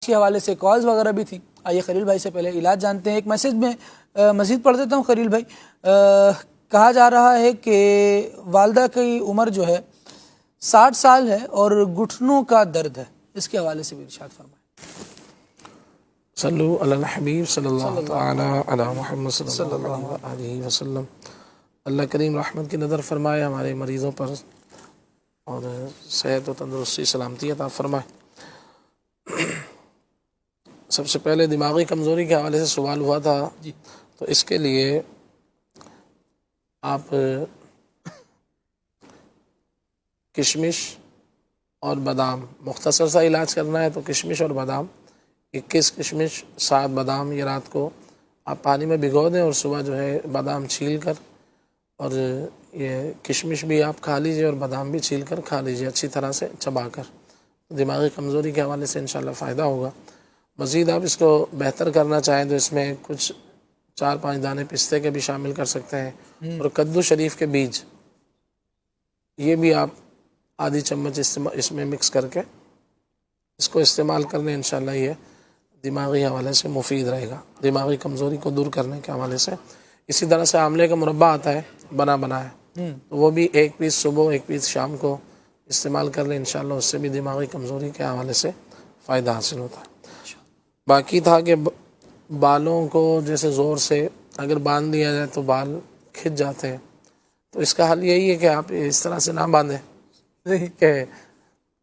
اسی حوالے سے کالز وغیرہ بھی تھیں. آئیے خلیل بھائی سے پہلے علاج جانتے ہیں. ایک میسج میں مزید پڑھ دیتا ہوں خلیل بھائی. کہا جا رہا ہے کہ والدہ کی عمر جو ہے 60 سال ہے اور گھٹنوں کا درد ہے. اس کے حوالے سے بھی ارشاد فرمائیں. صلو علی الحبیب صلی اللہ تعالی علی محمد صلی اللہ علیہ وسلم. اللہ کریم رحمت کی نظر فرمائے ہمارے مریضوں پر اور صحت و تندرستی سلامتی عطا فرمائے. سب سے پہلے دماغی کمزوری کے حوالے سے سوال ہوا تھا جی. تو اس کے لیے آپ کشمش اور بادام، مختصر سا علاج کرنا ہے تو کشمش اور بادام 21 کشمش 7 بادام یہ رات کو آپ پانی میں بھگو دیں اور صبح جو ہے بادام چھیل کر اور یہ کشمش بھی آپ کھا لیجئے اور بادام بھی چھیل کر کھا لیجئے اچھی طرح سے چبا کر. دماغی کمزوری کے حوالے سے انشاءاللہ فائدہ ہوگا. مزید آپ اس کو بہتر کرنا چاہیں تو اس میں کچھ 4-5 دانے پستے کے بھی شامل کر سکتے ہیں اور کدو شریف کے بیج یہ بھی آپ آدھی چمچ اس میں مکس کر کے اس کو استعمال کرنے انشاءاللہ یہ دماغی حوالے سے مفید رہے گا دماغی کمزوری کو دور کرنے کے حوالے سے. اسی طرح سے آملے کا مربع آتا ہے بنا ہے تو وہ بھی 1 پیس صبح 1 پیس شام کو استعمال کر لیں انشاءاللہ اس سے بھی دماغی کمزوری کے حوالے سے فائدہ حاصل ہوتا ہے. باقی تھا کہ بالوں کو جیسے زور سے اگر باندھ دیا جائے تو بال کھچ جاتے ہیں تو اس کا حل یہی ہے کہ آپ اس طرح سے نہ باندھیں کہ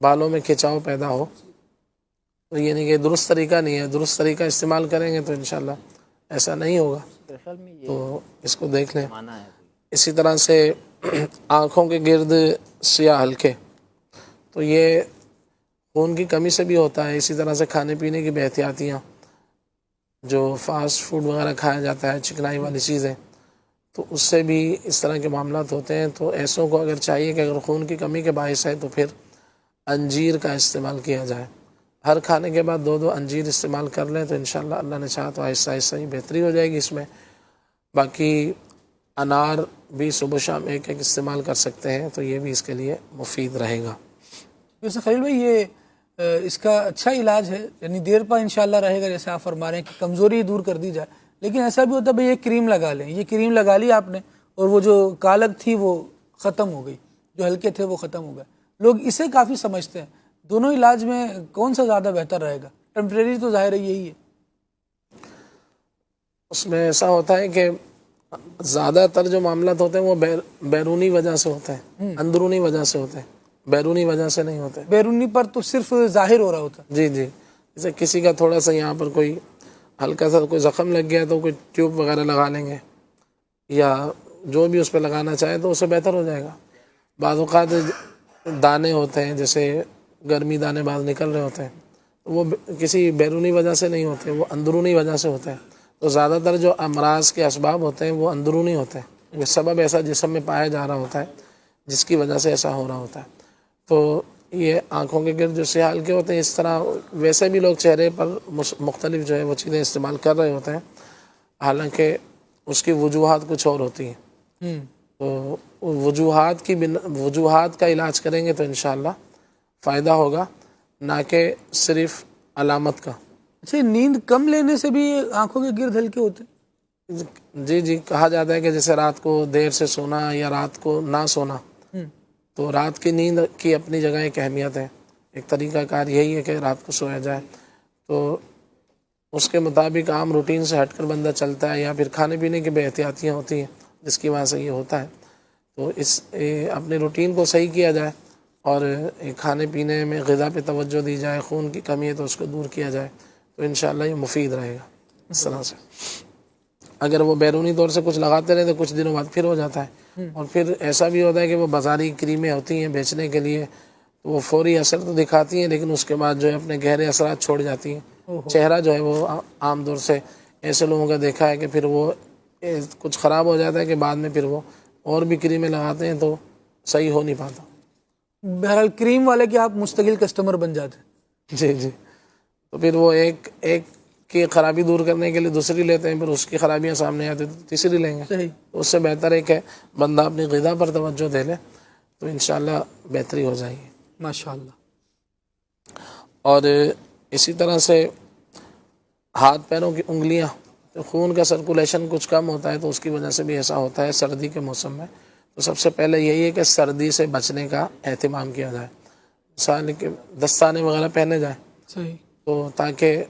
بالوں میں کھچاؤ پیدا ہو. تو یہ نہیں کہ درست طریقہ نہیں ہے، درست طریقہ استعمال کریں گے تو انشاءاللہ ایسا نہیں ہوگا. تو اس کو دیکھ لیں. اسی طرح سے آنکھوں کے گرد سیاہ حلقے تو یہ خون کی کمی سے بھی ہوتا ہے. اسی طرح سے کھانے پینے کی بے احتیاطیاں جو فاسٹ فوڈ وغیرہ کھایا جاتا ہے چکنائی والی چیزیں تو اس سے بھی اس طرح کے معاملات ہوتے ہیں. تو ایسوں کو اگر چاہیے کہ اگر خون کی کمی کے باعث ہے تو پھر انجیر کا استعمال کیا جائے. ہر کھانے کے بعد 2 انجیر استعمال کر لیں تو انشاءاللہ اللہ نے چاہا تو آہستہ آہستہ ہی بہتری ہو جائے گی اس میں. باقی انار بھی صبح شام 1 استعمال کر سکتے ہیں تو یہ بھی اس کے لیے مفید رہے گا. ویسے خلیل بھائی یہ اس کا اچھا علاج ہے یعنی دیر پر انشاءاللہ رہے گا جیسے آپ فرما رہے ہیں کہ کمزوری دور کر دی جائے. لیکن ایسا بھی ہوتا ہے بھئی یہ کریم لگا لیں، یہ کریم لگا لی آپ نے اور وہ جو کالک تھی وہ ختم ہو گئی، جو ہلکے تھے وہ ختم ہو گئے. لوگ اسے کافی سمجھتے ہیں. دونوں علاج میں کون سا زیادہ بہتر رہے گا؟ ٹیمپریری تو ظاہر ہے یہی ہے. اس میں ایسا ہوتا ہے کہ زیادہ تر جو معاملات ہوتے ہیں وہ بیرونی وجہ سے ہوتے ہیں، اندرونی وجہ سے ہوتے ہیں، بیرونی وجہ سے نہیں ہوتے. بیرونی پر تو صرف ظاہر ہو رہا ہوتا ہے. جی جیسے کسی کا تھوڑا سا یہاں پر کوئی ہلکا سا کوئی زخم لگ گیا تو کوئی ٹیوب وغیرہ لگا لیں گے یا جو بھی اس پہ لگانا چاہے تو اسے بہتر ہو جائے گا. بعض اوقات دانے ہوتے ہیں جیسے گرمی دانے بعض نکل رہے ہوتے ہیں وہ کسی بیرونی وجہ سے نہیں ہوتے، وہ اندرونی وجہ سے ہوتے ہیں. تو زیادہ تر جو امراض کے اسباب ہوتے ہیں وہ اندرونی ہوتے ہیں. سبب ایسا جسم میں پایا جا رہا ہوتا ہے جس کی وجہ سے ایسا ہو رہا ہوتا ہے. تو یہ آنکھوں کے گرد جو سیاہ حلقے ہوتے ہیں اس طرح ویسے بھی لوگ چہرے پر مختلف جو ہے وہ چیزیں استعمال کر رہے ہوتے ہیں حالانکہ اس کی وجوہات کچھ اور ہوتی ہیں. تو وجوہات کا علاج کریں گے تو انشاءاللہ فائدہ ہوگا نہ کہ صرف علامت کا. اچھا نیند کم لینے سے بھی آنکھوں کے گرد ہلکے ہوتے ہیں؟ جی کہا جاتا ہے کہ جیسے رات کو دیر سے سونا یا رات کو نہ سونا تو رات کی نیند کی اپنی جگہ ایک اہمیت ہے. ایک طریقہ کار یہی ہے کہ رات کو سویا جائے تو اس کے مطابق عام روٹین سے ہٹ کر بندہ چلتا ہے یا پھر کھانے پینے کی بے احتیاطیاں ہوتی ہیں جس کی وجہ سے یہ ہوتا ہے. تو اپنے روٹین کو صحیح کیا جائے اور کھانے پینے میں غذا پہ توجہ دی جائے. خون کی کمی ہے تو اس کو دور کیا جائے تو انشاءاللہ یہ مفید رہے گا. اس طرح سے اگر وہ بیرونی طور سے کچھ لگاتے رہے تو کچھ دنوں بعد پھر ہو جاتا ہے اور پھر ایسا بھی ہوتا ہے کہ وہ بازاری کریمیں ہوتی ہیں بیچنے کے لیے وہ فوری اثر تو دکھاتی ہیں لیکن اس کے بعد جو ہے اپنے گہرے اثرات چھوڑ جاتی ہیں. چہرہ جو ہے وہ عام طور سے ایسے لوگوں کا دیکھا ہے کہ پھر وہ کچھ خراب ہو جاتا ہے کہ بعد میں پھر وہ اور بھی کریمیں لگاتے ہیں تو صحیح ہو نہیں پاتا. بہرحال کریم والے کے آپ مستقل کسٹمر بن جاتے ہیں. جی تو پھر وہ ایک کی خرابی دور کرنے کے لیے دوسری لیتے ہیں پھر اس کی خرابیاں سامنے آتی تو تیسری لیں گے. صحیح. اس سے بہتر ہے کہ بندہ اپنی غذا پر توجہ دے لے تو انشاءاللہ بہتری ہو جائے گی. ماشاءاللہ. اور اسی طرح سے ہاتھ پیروں کی انگلیاں، تو خون کا سرکولیشن کچھ کم ہوتا ہے تو اس کی وجہ سے بھی ایسا ہوتا ہے سردی کے موسم میں. تو سب سے پہلے یہی ہے کہ سردی سے بچنے کا اہتمام کیا جائے، مثال کہ دستانے وغیرہ پہنے جائیں صحیح. تو تاکہ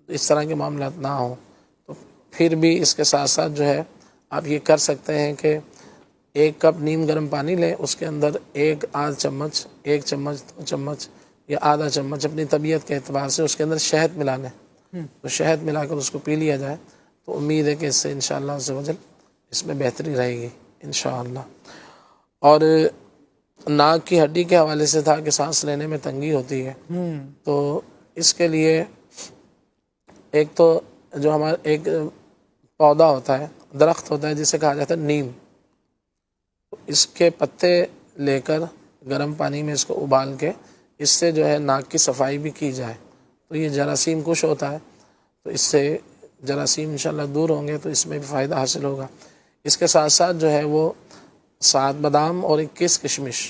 اس طرح کے معاملات نہ ہوں. تو پھر بھی اس کے ساتھ ساتھ جو ہے آپ یہ کر سکتے ہیں کہ 1 کپ نیم گرم پانی لیں، اس کے اندر 1 آدھ چمچ، 1 چمچ 2 چمچ یا آدھا چمچ اپنی طبیعت کے اعتبار سے اس کے اندر شہد ملا لیں. تو شہد ملا کر اس کو پی لیا جائے تو امید ہے کہ اس سے انشاءاللہ عز و جل اس میں بہتری رہے گی انشاءاللہ. اور ناک کی ہڈی کے حوالے سے تھا کہ سانس لینے میں تنگی ہوتی ہے، تو اس کے لیے ایک تو جو ہمارا ایک پودا ہوتا ہے، درخت ہوتا ہے جسے کہا جاتا ہے نیم، اس کے پتے لے کر گرم پانی میں اس کو ابال کے اس سے جو ہے ناک کی صفائی بھی کی جائے تو یہ جراثیم کش ہوتا ہے، تو اس سے جراثیم انشاءاللہ دور ہوں گے تو اس میں بھی فائدہ حاصل ہوگا. اس کے ساتھ ساتھ جو ہے وہ 7 بادام اور 21 کشمش،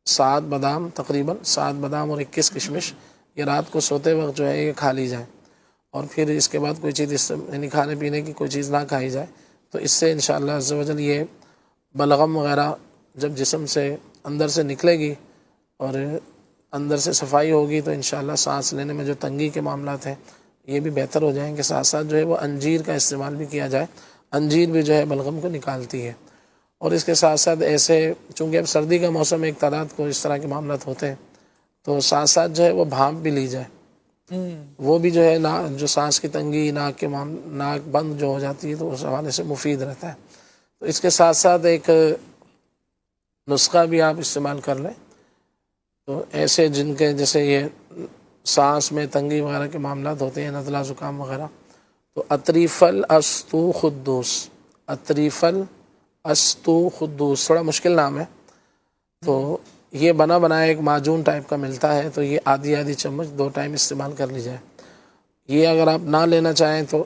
7 بادام تقریباً 7 بادام اور 21 کشمش یہ رات کو سوتے وقت جو ہے یہ کھا لی جائے، اور پھر اس کے بعد کوئی چیز یعنی کھانے پینے کی کوئی چیز نہ کھائی جائے. تو اس سے انشاءاللہ عز و جل یہ بلغم وغیرہ جب جسم سے اندر سے نکلے گی اور اندر سے صفائی ہوگی تو انشاءاللہ سانس لینے میں جو تنگی کے معاملات ہیں یہ بھی بہتر ہو جائیں گے. ساتھ ساتھ جو ہے وہ انجیر کا استعمال بھی کیا جائے، انجیر بھی جو ہے بلغم کو نکالتی ہے. اور اس کے ساتھ ساتھ ایسے چونکہ اب سردی کا موسم ایک تعداد کو اس طرح کے معاملات ہوتے ہیں تو ساتھ ساتھ جو ہے وہ بھانپ بھی لی جائے، وہ بھی جو ہے جو سانس کی تنگی، ناک بند جو ہو جاتی ہے تو اس حوالے سے مفید رہتا ہے. تو اس کے ساتھ ساتھ ایک نسخہ بھی آپ استعمال کر لیں. تو ایسے جن کے جیسے یہ سانس میں تنگی وغیرہ کے معاملات ہوتے ہیں، نزلہ زکام وغیرہ، تو اطریفل استو خدوس، اطریفل استو خدوس تھوڑا مشکل نام ہے، تو یہ بنا بنایا ایک معجون ٹائپ کا ملتا ہے، تو یہ آدھی چمچ 2 ٹائم استعمال کر لی جائے. یہ اگر آپ نہ لینا چاہیں تو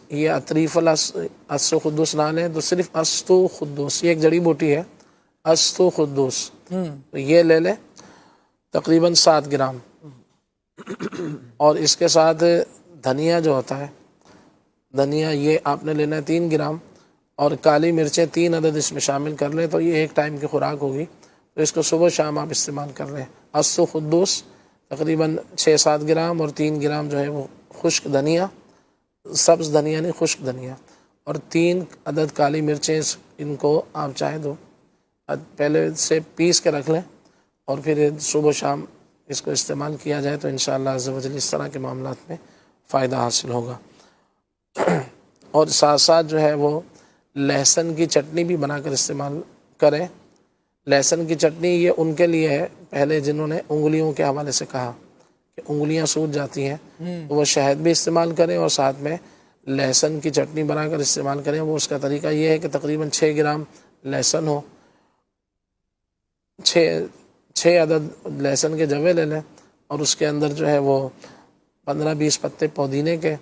یہ اطریفل استو خدوس نہ لیں تو صرف استو خدوس، یہ ایک جڑی بوٹی ہے استو خدوس، تو یہ لے لیں تقریباً 7 گرام. اور اس کے ساتھ دھنیا جو ہوتا ہے، دھنیا یہ آپ نے لینا ہے 3 گرام، اور کالی مرچیں 3 عدد اس میں شامل کر لیں تو یہ 1 ٹائم کی خوراک ہوگی. تو اس کو صبح شام آپ استعمال کر لیں. استو خدوس تقریباً 6-7 گرام اور 3 گرام جو ہے وہ خشک دھنیا، سبز دھنیا نہیں خشک دھنیا، اور 3 عدد کالی مرچیں، ان کو آپ چاہیں تو پہلے سے پیس کے رکھ لیں اور پھر صبح شام اس کو استعمال کیا جائے تو انشاءاللہ عز و جل اس طرح کے معاملات میں فائدہ حاصل ہوگا. اور ساتھ ساتھ جو ہے وہ لہسن کی چٹنی بھی بنا کر استعمال کریں. لہسن کی چٹنی یہ ان کے لیے ہے پہلے جنہوں نے انگلیوں کے حوالے سے کہا کہ انگلیاں سوج جاتی ہیں، تو وہ شہد بھی استعمال کریں اور ساتھ میں لہسن کی چٹنی بنا کر استعمال کریں. وہ اس کا طریقہ یہ ہے کہ تقریباً 6 گرام لہسن ہو، 6 عدد لہسن کے جوے لے لیں اور اس کے اندر جو ہے وہ 15-20 پتے پودینے کے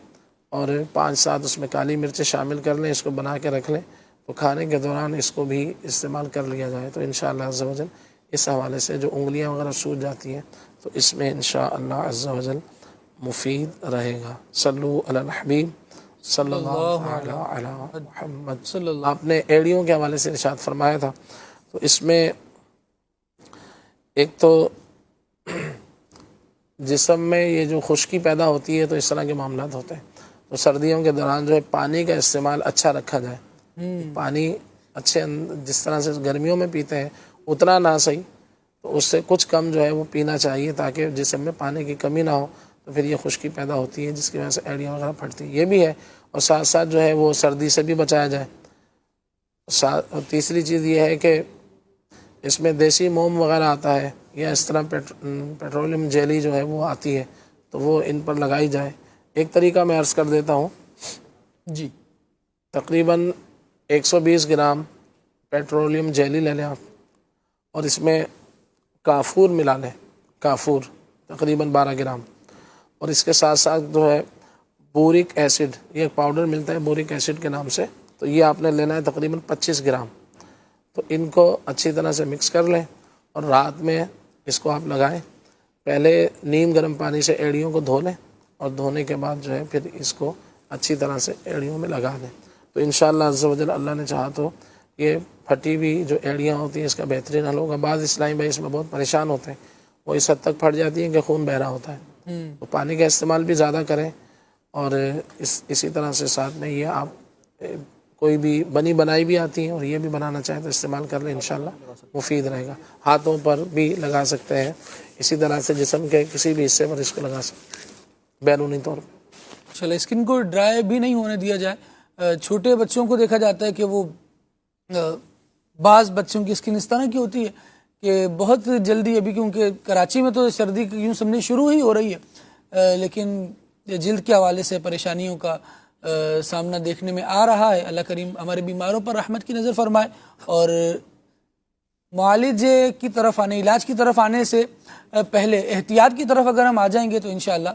اور 5-7 اس میں کالی مرچیں شامل کر لیں. اس کو بنا کے رکھ لیں تو کھانے کے دوران اس کو بھی استعمال کر لیا جائے تو انشاءاللہ عز و جل اس حوالے سے جو انگلیاں وغیرہ سوج جاتی ہیں تو اس میں انشاءاللہ عز و جل مفید رہے گا. صلو علی الحبیب صلی اللہ علی محمد. آپ نے ایڑیوں کے حوالے سے ارشاد فرمایا تھا، تو اس میں ایک تو جسم میں یہ جو خشکی پیدا ہوتی ہے تو اس طرح کے معاملات ہوتے ہیں، تو سردیوں کے دوران جو ہے پانی کا استعمال اچھا رکھا جائے. پانی اچھے جس طرح سے گرمیوں میں پیتے ہیں اتنا نہ صحیح، تو اس سے کچھ کم جو ہے وہ پینا چاہیے تاکہ جسم میں پانی کی کمی نہ ہو، تو پھر یہ خشکی پیدا ہوتی ہے جس کی وجہ سے ایڑیاں وغیرہ پھٹتی ہیں. یہ بھی ہے، اور ساتھ ساتھ جو ہے وہ سردی سے بھی بچایا جائے. اور تیسری چیز یہ ہے کہ اس میں دیسی موم وغیرہ آتا ہے یا اس طرح پیٹرولیم جیلی جو ہے وہ آتی ہے تو وہ ان پر لگائی جائے. ایک طریقہ میں عرض کر دیتا ہوں جی. تقریباً 120 گرام پیٹرولیم جیلی لے لیں آپ، اور اس میں کافور ملا لیں، کافور تقریباً 12 گرام، اور اس کے ساتھ ساتھ جو ہے بورک ایسڈ، یہ ایک پاؤڈر ملتا ہے بورک ایسڈ کے نام سے، تو یہ آپ نے لینا ہے تقریباً 25 گرام. تو ان کو اچھی طرح سے مکس کر لیں اور رات میں اس کو آپ لگائیں. پہلے نیم گرم پانی سے ایڑیوں کو دھو لیں اور دھونے کے بعد جو ہے پھر اس کو اچھی طرح سے ایڑیوں میں لگا دیں. تو انشاءاللہ عز و جل اللہ نے چاہا تو یہ پھٹی ہوئی جو ایڑیاں ہوتی ہیں اس کا بہترین حل ہوگا. بعض اسلامی بھائی اس میں بہت پریشان ہوتے ہیں, وہ اس حد تک پھٹ جاتی ہیں کہ خون بہ رہا ہوتا ہے. تو پانی کا استعمال بھی زیادہ کریں, اور اسی طرح سے ساتھ میں یہ آپ کوئی بھی بنی بنائی بھی آتی ہیں اور یہ بھی بنانا چاہیں تو استعمال کر لیں, انشاءاللہ مفید رہے گا. ہاتھوں پر بھی لگا سکتے ہیں, اسی طرح سے جسم کے کسی بھی حصے پر اس کو لگا سکتے ہیں بیرونی طور پر. چلے اسکن کو ڈرائی بھی نہیں ہونے دیا جائے. چھوٹے بچوں کو دیکھا جاتا ہے کہ وہ بعض بچوں کی اسکن اس طرح کی ہوتی ہے کہ بہت جلدی, ابھی کیونکہ کراچی میں تو سردی یوں سمجھیں شروع ہی ہو رہی ہے, لیکن جلد کے حوالے سے پریشانیوں کا سامنا دیکھنے میں آ رہا ہے. اللہ کریم ہمارے بیماروں پر رحمت کی نظر فرمائے, اور معالجے کی طرف آنے, علاج کی طرف آنے سے پہلے احتیاط کی طرف اگر ہم آ جائیں گے تو انشاءاللہ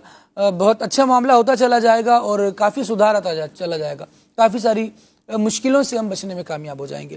بہت اچھا معاملہ ہوتا چلا جائے گا اور کافی سدھار آتا چلا جائے گا. کافی ساری مشکلوں سے ہم بچنے میں کامیاب ہو جائیں گے.